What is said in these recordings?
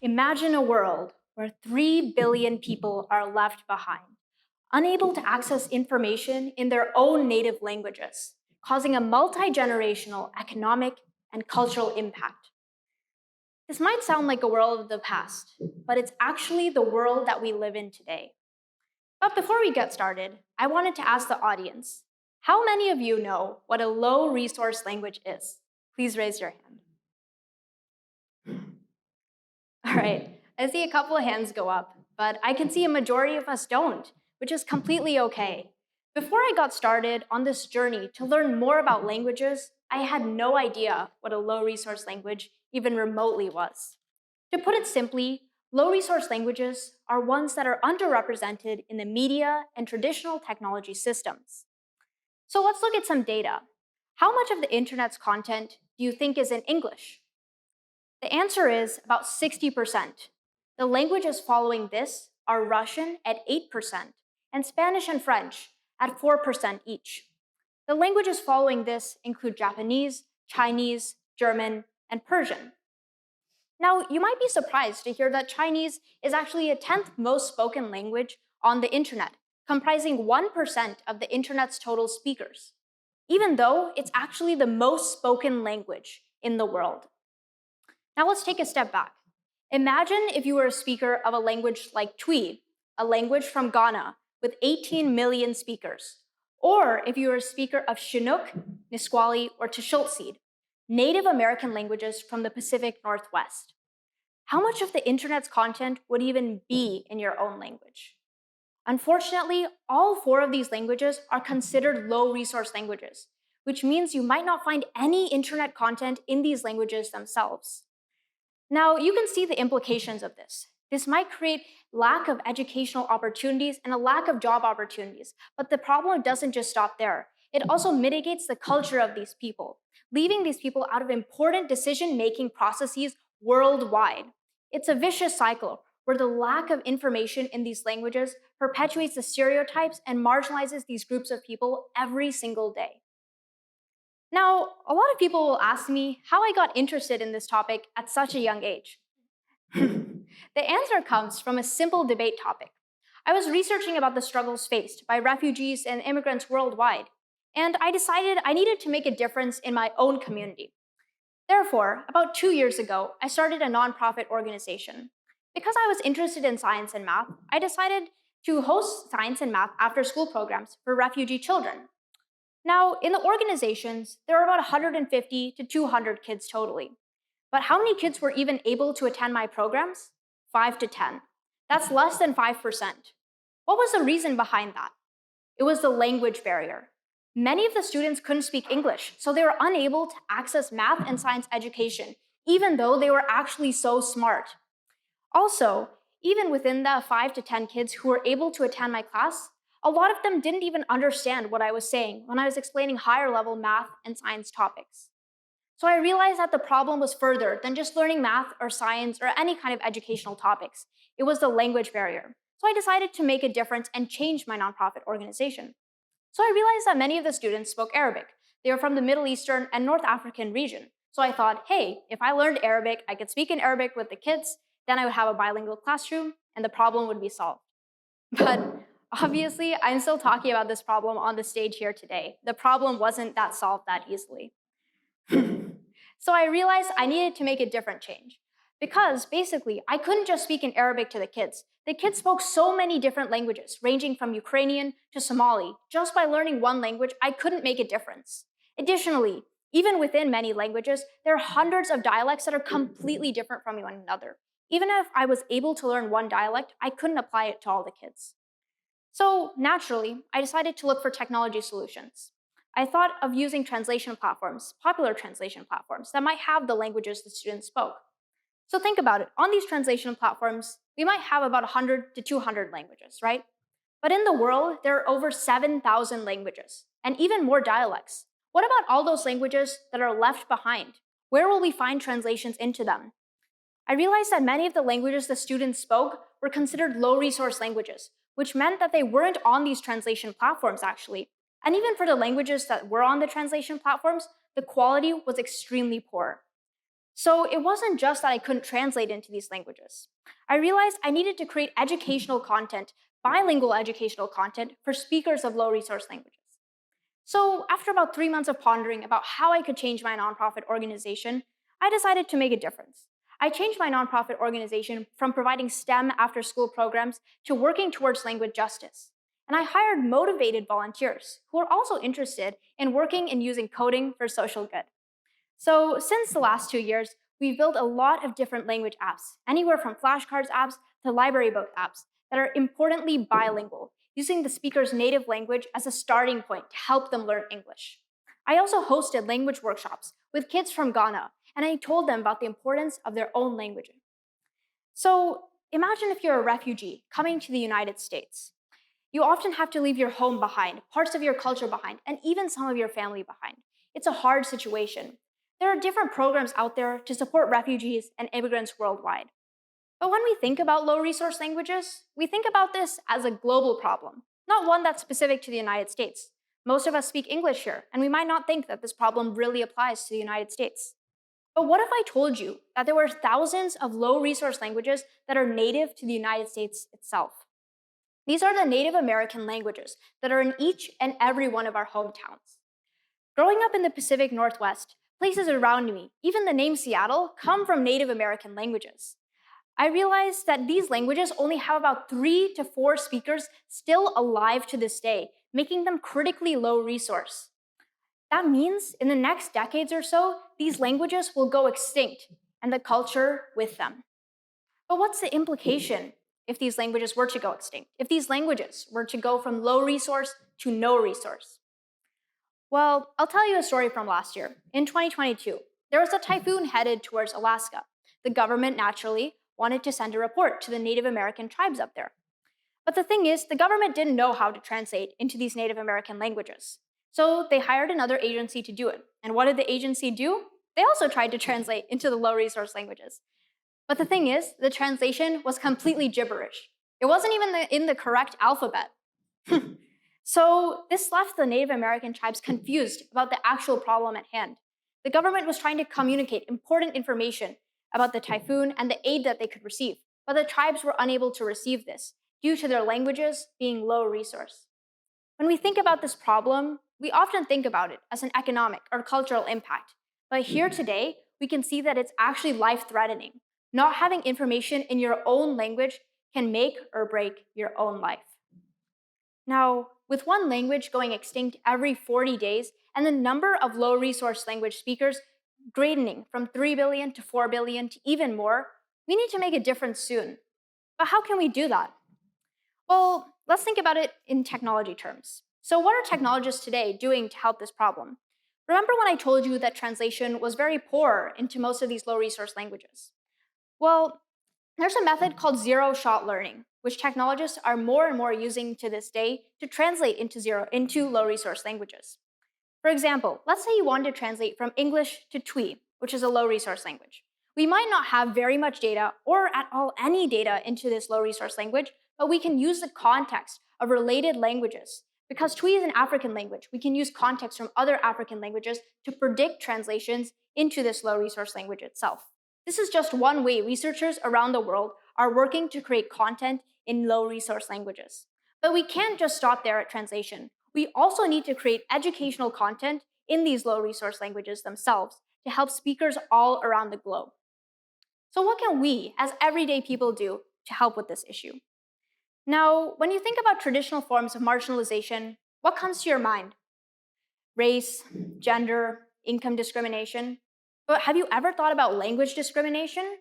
Imagine a world where 3 billion people are left behind, unable to access information in their own native languages, causing a multi-generational economic and cultural impact. This might sound like a world of the past, but it's actually the world that we live in today. But before we get started, I wanted to ask the audience, how many of you know what a low resource language is? Please raise your hand. All right, I see a couple of hands go up, but I can see a majority of us don't, which is completely okay. Before I got started on this journey to learn more about languages, I had no idea what a low resource language even remotely was. To put it simply, low resource languages are ones that are underrepresented in the media and traditional technology systems. So let's look at some data. How much of the internet's content do you think is in English? The answer is about 60%. The languages following this are Russian at 8% and Spanish and French at 4% each. The languages following this include Japanese, Chinese, German, and Persian. Now, you might be surprised to hear that Chinese is actually the 10th most spoken language on the internet, comprising 1% of the internet's total speakers, even though it's actually the most spoken language in the world. Now let's take a step back. Imagine if you were a speaker of a language like Twi, a language from Ghana with 18 million speakers, or if you were a speaker of Chinook, Nisqually, or Tshiltseed, Native American languages from the Pacific Northwest. How much of the internet's content would even be in your own language? Unfortunately, all 4 of these languages are considered low-resource languages, which means you might not find any internet content in these languages themselves. Now, you can see the implications of this. This might create lack of educational opportunities and a lack of job opportunities, but the problem doesn't just stop there. It also mitigates the culture of these people, leaving these people out of important decision-making processes worldwide. It's a vicious cycle where the lack of information in these languages perpetuates the stereotypes and marginalizes these groups of people every single day. Now, a lot of people will ask me how I got interested in this topic at such a young age. The answer comes from a simple debate topic. I was researching about the struggles faced by refugees and immigrants worldwide, and I decided I needed to make a difference in my own community. Therefore, about 2 years ago, I started a nonprofit organization. Because I was interested in science and math, I decided to host science and math after-school programs for refugee children. Now, in the organizations, there are about 150 to 200 kids totally. But how many kids were even able to attend my programs? 5 to 10. That's less than 5%. What was the reason behind that? It was the language barrier. Many of the students couldn't speak English, so they were unable to access math and science education, even though they were actually so smart. Also, even within the 5 to 10 kids who were able to attend my class, a lot of them didn't even understand what I was saying when I was explaining higher level math and science topics. So I realized that the problem was further than just learning math or science or any kind of educational topics. It was the language barrier. So I decided to make a difference and change my nonprofit organization. So I realized that many of the students spoke Arabic. They were from the Middle Eastern and North African region. So I thought, hey, if I learned Arabic, I could speak in Arabic with the kids, then I would have a bilingual classroom, and the problem would be solved. But obviously, I'm still talking about this problem on the stage here today. The problem wasn't that solved that easily. So I realized I needed to make a different change. Because basically, I couldn't just speak in Arabic to the kids. The kids spoke so many different languages, ranging from Ukrainian to Somali. Just by learning one language, I couldn't make a difference. Additionally, even within many languages, there are hundreds of dialects that are completely different from one another. Even if I was able to learn one dialect, I couldn't apply it to all the kids. So naturally, I decided to look for technology solutions. I thought of using translation platforms, popular translation platforms, that might have the languages the students spoke. So think about it. On these translation platforms, we might have about 100 to 200 languages, right? But in the world, there are over 7,000 languages, and even more dialects. What about all those languages that are left behind? Where will we find translations into them? I realized that many of the languages the students spoke were considered low-resource languages, which meant that they weren't on these translation platforms, actually. And even for the languages that were on the translation platforms, the quality was extremely poor. So it wasn't just that I couldn't translate into these languages. I realized I needed to create educational content, bilingual educational content for speakers of low resource languages. So after about 3 months of pondering about how I could change my nonprofit organization, I decided to make a difference. I changed my nonprofit organization from providing STEM after school programs to working towards language justice. And I hired motivated volunteers who are also interested in working and using coding for social good. So, since the last 2 years, we've built a lot of different language apps, anywhere from flashcards apps to library book apps that are importantly bilingual, using the speaker's native language as a starting point to help them learn English. I also hosted language workshops with kids from Ghana, and I told them about the importance of their own language. So, imagine if you're a refugee coming to the United States. You often have to leave your home behind, parts of your culture behind, and even some of your family behind. It's a hard situation. There are different programs out there to support refugees and immigrants worldwide. But when we think about low resource languages, we think about this as a global problem, not one that's specific to the United States. Most of us speak English here, and we might not think that this problem really applies to the United States. But what if I told you that there were thousands of low resource languages that are native to the United States itself? These are the Native American languages that are in each and every one of our hometowns. Growing up in the Pacific Northwest, places around me, even the name Seattle, come from Native American languages. I realized that these languages only have about 3 to 4 speakers still alive to this day, making them critically low resource. That means in the next decades or so, these languages will go extinct, and the culture with them. But what's the implication if these languages were to go extinct? If these languages were to go from low resource to no resource? Well, I'll tell you a story from last year. In 2022, there was a typhoon headed towards Alaska. The government naturally wanted to send a report to the Native American tribes up there. But the thing is, the government didn't know how to translate into these Native American languages. So they hired another agency to do it. And what did the agency do? They also tried to translate into the low resource languages. But the thing is, the translation was completely gibberish. It wasn't even in the correct alphabet. So this left the Native American tribes confused about the actual problem at hand. The government was trying to communicate important information about the typhoon and the aid that they could receive, but the tribes were unable to receive this due to their languages being low resource. When we think about this problem, we often think about it as an economic or cultural impact. But here today, we can see that it's actually life-threatening. Not having information in your own language can make or break your own life. Now, with one language going extinct every 40 days and the number of low resource language speakers grading from 3 billion to 4 billion to even more, we need to make a difference soon. But how can we do that? Well, let's think about it in technology terms. So, what are technologists today doing to help this problem? Remember when I told you that translation was very poor into most of these low resource languages? Well, there's a method called zero-shot learning, which technologists are more and more using to this day to translate into low resource languages. For example, let's say you want to translate from English to Twi, which is a low resource language. We might not have very much data or at all any data into this low resource language, but we can use the context of related languages. Because Twi is an African language, we can use context from other African languages to predict translations into this low resource language itself. This is just one way researchers around the world are working to create content in low resource languages. But we can't just stop there at translation. We also need to create educational content in these low resource languages themselves to help speakers all around the globe. So what can we, as everyday people, do to help with this issue? Now, when you think about traditional forms of marginalization, what comes to your mind? Race, gender, income discrimination. But have you ever thought about language discrimination?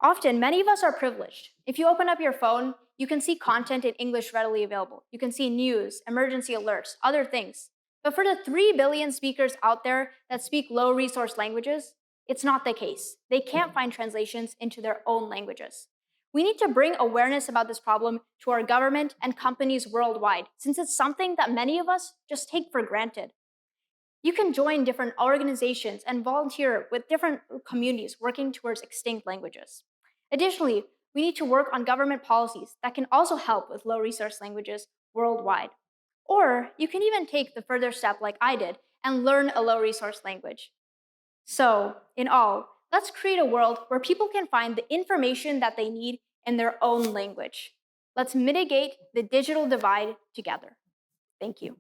Often, many of us are privileged. If you open up your phone, you can see content in English readily available. You can see news, emergency alerts, other things. But for the 3 billion speakers out there that speak low resource languages, it's not the case. They can't find translations into their own languages. We need to bring awareness about this problem to our government and companies worldwide, since it's something that many of us just take for granted. You can join different organizations and volunteer with different communities working towards extinct languages. Additionally, we need to work on government policies that can also help with low resource languages worldwide. Or you can even take the further step like I did and learn a low resource language. So, in all, Let's create a world where people can find the information that they need in their own language. Let's mitigate the digital divide together. Thank you.